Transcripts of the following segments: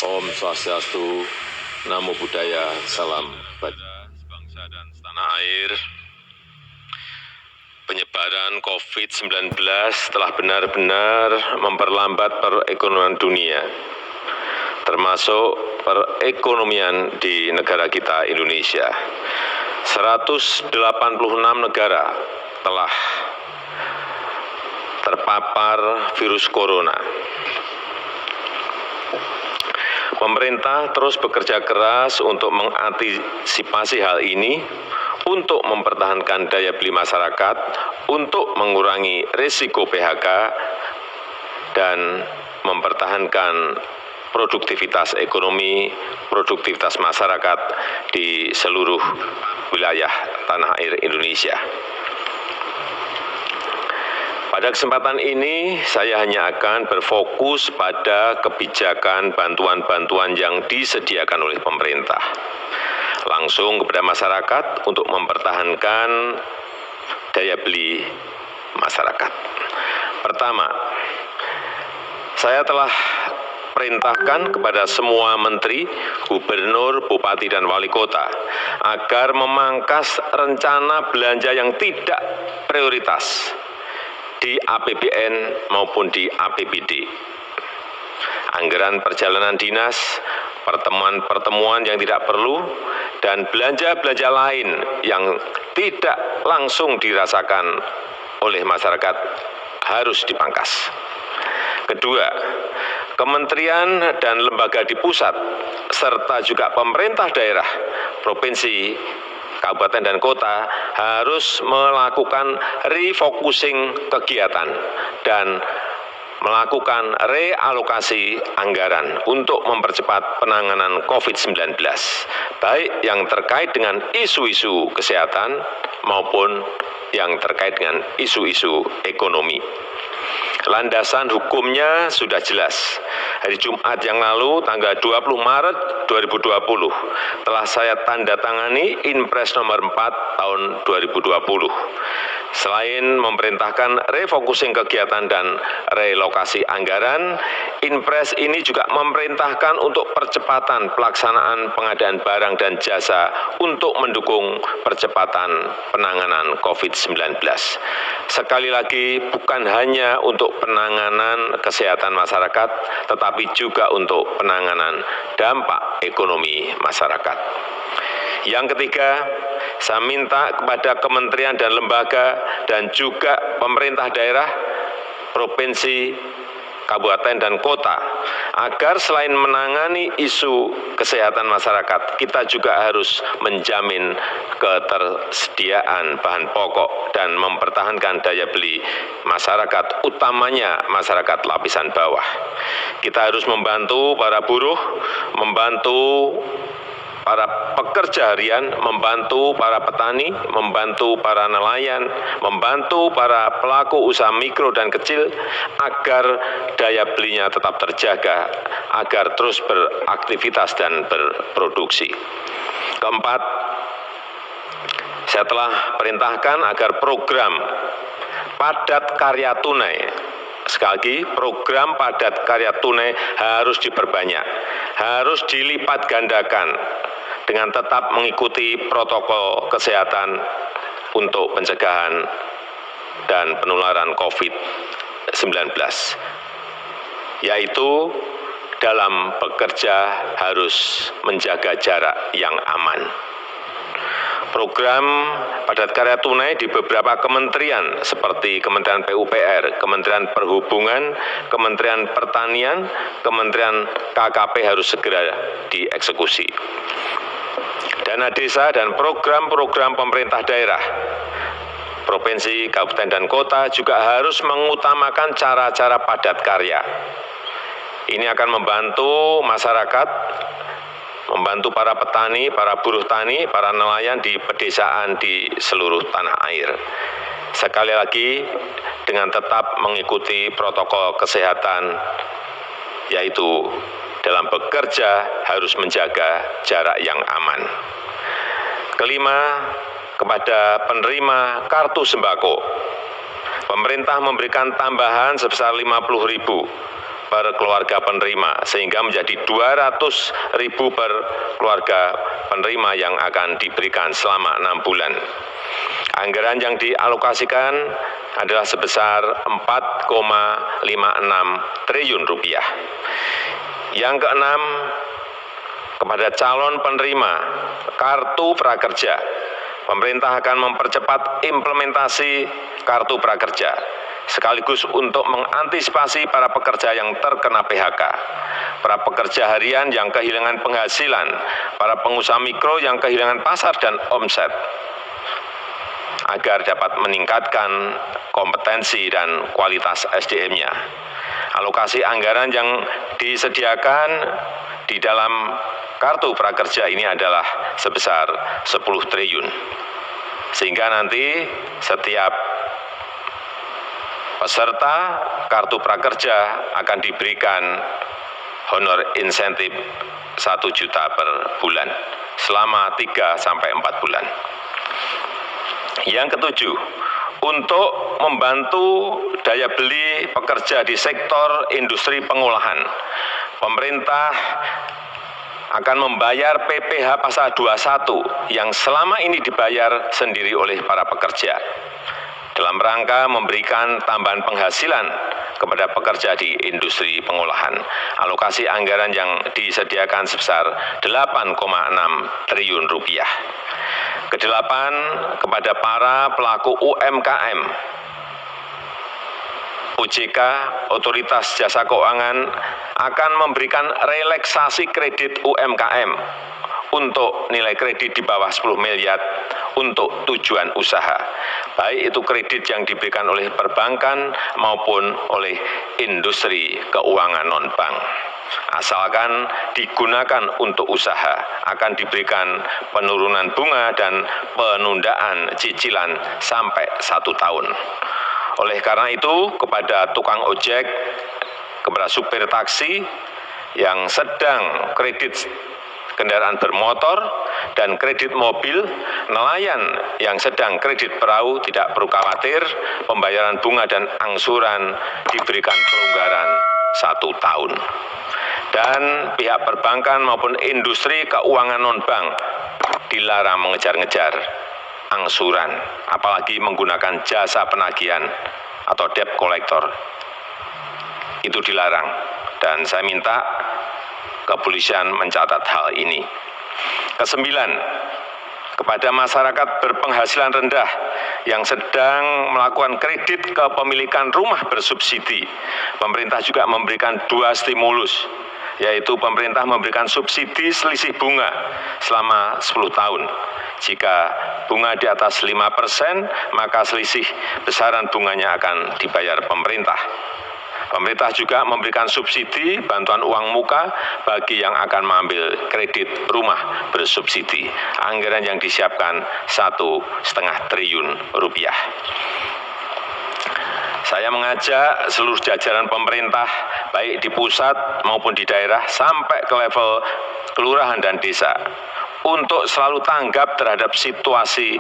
Om Swastiastu, Namo Buddhaya, Salam pada bangsa dan tanah air. Penyebaran COVID-19 telah benar-benar memperlambat perekonomian dunia, termasuk perekonomian di negara kita Indonesia. 186 negara telah terpapar virus corona. Pemerintah terus bekerja keras untuk mengantisipasi hal ini, untuk mempertahankan daya beli masyarakat, untuk mengurangi risiko PHK, dan mempertahankan produktivitas ekonomi, produktivitas masyarakat di seluruh wilayah tanah air Indonesia. Pada kesempatan ini, saya hanya akan berfokus pada kebijakan bantuan-bantuan yang disediakan oleh pemerintah, langsung kepada masyarakat untuk mempertahankan daya beli masyarakat. Pertama, saya telah perintahkan kepada semua menteri, gubernur, bupati, dan wali kota agar memangkas rencana belanja yang tidak prioritas di APBN maupun di APBD. Anggaran perjalanan dinas, pertemuan-pertemuan yang tidak perlu, dan belanja-belanja lain yang tidak langsung dirasakan oleh masyarakat harus dipangkas. Kedua, kementerian dan lembaga di pusat, serta juga pemerintah daerah, provinsi, kabupaten dan kota harus melakukan refocusing kegiatan dan melakukan realokasi anggaran untuk mempercepat penanganan COVID-19, baik yang terkait dengan isu-isu kesehatan maupun yang terkait dengan isu-isu ekonomi. Landasan hukumnya sudah jelas. Hari Jumat yang lalu, tanggal 20 Maret 2020, telah saya tanda tangani Inpres nomor 4 tahun 2020. Selain memerintahkan refocusing kegiatan dan relokasi anggaran, Inpres ini juga memerintahkan untuk percepatan pelaksanaan pengadaan barang dan jasa untuk mendukung percepatan penanganan COVID-19. Sekali lagi, bukan hanya untuk penanganan kesehatan masyarakat, tetapi juga untuk penanganan dampak ekonomi masyarakat. Yang ketiga, saya minta kepada kementerian dan lembaga dan juga pemerintah daerah, provinsi, kabupaten, dan kota, agar selain menangani isu kesehatan masyarakat, kita juga harus menjamin ketersediaan bahan pokok dan mempertahankan daya beli masyarakat, utamanya masyarakat lapisan bawah. Kita harus membantu para buruh, membantu para pekerja harian, membantu para petani, membantu para nelayan, membantu para pelaku usaha mikro dan kecil agar daya belinya tetap terjaga, agar terus beraktivitas dan berproduksi. Keempat, saya telah perintahkan agar program padat karya tunai, sekali lagi, program padat karya tunai harus diperbanyak, harus dilipat gandakan dengan tetap mengikuti protokol kesehatan untuk pencegahan dan penularan COVID-19, yaitu dalam bekerja harus menjaga jarak yang aman. Program padat karya tunai di beberapa kementerian seperti Kementerian PUPR, Kementerian Perhubungan, Kementerian Pertanian, Kementerian KKP harus segera dieksekusi. Dana desa dan program-program pemerintah daerah, provinsi, kabupaten, dan kota juga harus mengutamakan cara-cara padat karya. Ini akan membantu masyarakat, membantu para petani, para buruh tani, para nelayan di pedesaan di seluruh tanah air. Sekali lagi, dengan tetap mengikuti protokol kesehatan, yaitu dalam bekerja harus menjaga jarak yang aman. Kelima, kepada penerima kartu sembako, pemerintah memberikan tambahan sebesar 50.000 per keluarga penerima, sehingga menjadi 200.000 per keluarga penerima yang akan diberikan selama 6 bulan. Anggaran yang dialokasikan adalah sebesar 4,56 triliun rupiah. Yang keenam, kepada calon penerima Kartu Prakerja, pemerintah akan mempercepat implementasi Kartu Prakerja, sekaligus untuk mengantisipasi para pekerja yang terkena PHK, para pekerja harian yang kehilangan penghasilan, para pengusaha mikro yang kehilangan pasar dan omset, agar dapat meningkatkan kompetensi dan kualitas SDM-nya. Alokasi anggaran yang disediakan di dalam Kartu Prakerja ini adalah sebesar 10 triliun. Sehingga nanti setiap peserta Kartu Prakerja akan diberikan honor insentif 1 juta per bulan selama 3-4 bulan. Yang ketujuh, untuk membantu daya beli pekerja di sektor industri pengolahan, pemerintah akan membayar PPh pasal 21 yang selama ini dibayar sendiri oleh para pekerja, dalam rangka memberikan tambahan penghasilan kepada pekerja di industri pengolahan. Alokasi anggaran yang disediakan sebesar 8,6 triliun rupiah. Kedelapan, kepada para pelaku UMKM, OJK, Otoritas Jasa Keuangan, akan memberikan relaksasi kredit UMKM untuk nilai kredit di bawah 10 miliar untuk tujuan usaha, baik itu kredit yang diberikan oleh perbankan maupun oleh industri keuangan non-bank. Asalkan digunakan untuk usaha, akan diberikan penurunan bunga dan penundaan cicilan sampai 1 tahun. Oleh karena itu, kepada tukang ojek, kepada supir taksi yang sedang kredit kendaraan bermotor dan kredit mobil, nelayan yang sedang kredit perahu tidak perlu khawatir, pembayaran bunga dan angsuran diberikan pelonggaran 1 tahun. Dan pihak perbankan maupun industri keuangan non-bank dilarang mengejar-ngejar angsuran, apalagi menggunakan jasa penagihan atau debt collector. Itu dilarang, dan saya minta kepolisian mencatat hal ini. Kesembilan, kepada masyarakat berpenghasilan rendah yang sedang melakukan kredit kepemilikan rumah bersubsidi, pemerintah juga memberikan 2 stimulus, yaitu pemerintah memberikan subsidi selisih bunga selama 10 tahun. Jika bunga di atas 5%, maka selisih besaran bunganya akan dibayar pemerintah. Pemerintah juga memberikan subsidi bantuan uang muka bagi yang akan mengambil kredit rumah bersubsidi. Anggaran yang disiapkan 1,5 triliun rupiah. Saya mengajak seluruh jajaran pemerintah, baik di pusat maupun di daerah sampai ke level kelurahan dan desa, untuk selalu tanggap terhadap situasi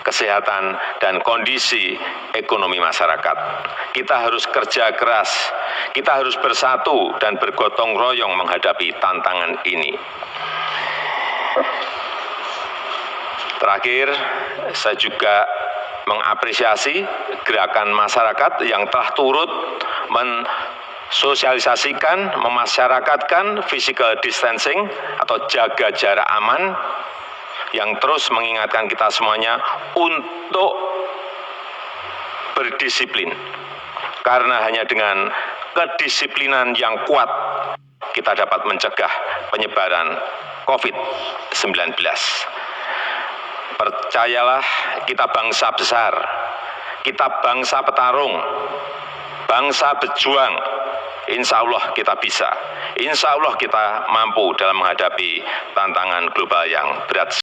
kesehatan dan kondisi ekonomi masyarakat. Kita harus kerja keras, kita harus bersatu dan bergotong royong menghadapi tantangan ini. Terakhir, saya juga mengapresiasi gerakan masyarakat yang telah turut mensosialisasikan, memasyarakatkan physical distancing atau jaga jarak aman, yang terus mengingatkan kita semuanya untuk berdisiplin. Karena hanya dengan kedisiplinan yang kuat kita dapat mencegah penyebaran COVID-19. Percayalah, kita bangsa besar, kita bangsa petarung, bangsa berjuang. Insya Allah kita bisa, insya Allah kita mampu dalam menghadapi tantangan global yang berat.